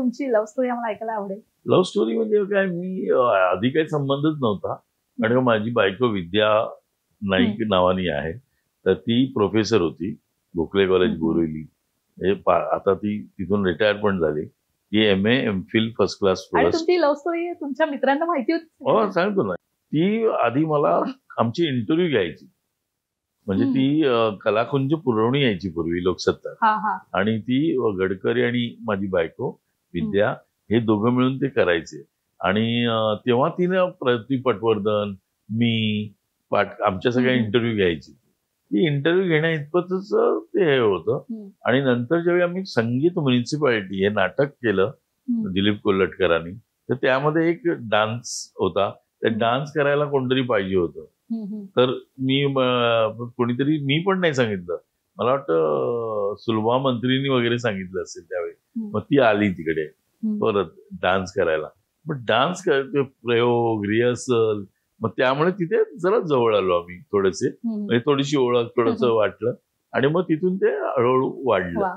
तुमची love story आम्हाला ऐकायला आवडेल. लव्ह स्टोरी म्हणजे काय, मी आधी काही संबंधच नव्हता. कारण का माझी बायको विद्या नाईक नावानी आहे. तर ती प्रोफेसर होती गोखले कॉलेज बोरिवली. आता ती तिथून रिटायर पण झाली. ती MA MPhil फर्स्ट क्लास आणि तुमची लव्ह स्टोरी तुमच्या मित्रांना माहिती होती? हो, सांगतो ना. ती आधी मला आमची इंटरव्ह्यू घ्यायची. म्हणजे ती कलाकुंज पुरवणी यायची पूर्वी लोकसत्ता. आणि ती गडकरी आणि माझी बायको विद्या हे दोघं मिळून ते करायचे. आणि तेव्हा तिने प्रति पटवर्धन, मी आमच्या सगळ्या इंटरव्ह्यू घ्यायची. ती इंटरव्ह्यू घेण्या इतपतच ते हे होतं. आणि नंतर जेव्हा आम्ही संगीत म्युनिसिपालिटी हे नाटक केलं दिलीप कोल्हटकरांनी, तर त्यामध्ये एक डान्स होता. ते डान्स करायला कोणतरी पाहिजे होतं. तर कोणीतरी, मी पण नाही सांगितलं, मला वाटतं सुलभा मंत्रींनी वगैरे सांगितलं असेल त्यावेळी. मग ती आली तिकडे परत डान्स करायला. मग डान्स प्रयोग रिहर्सल, मग त्यामुळे तिथे जरा जवळ आलो आम्ही थोडेसे. म्हणजे थोडीशी ओळख, थोडंसं वाटलं. आणि मग तिथून ते हळूहळू वाढलं.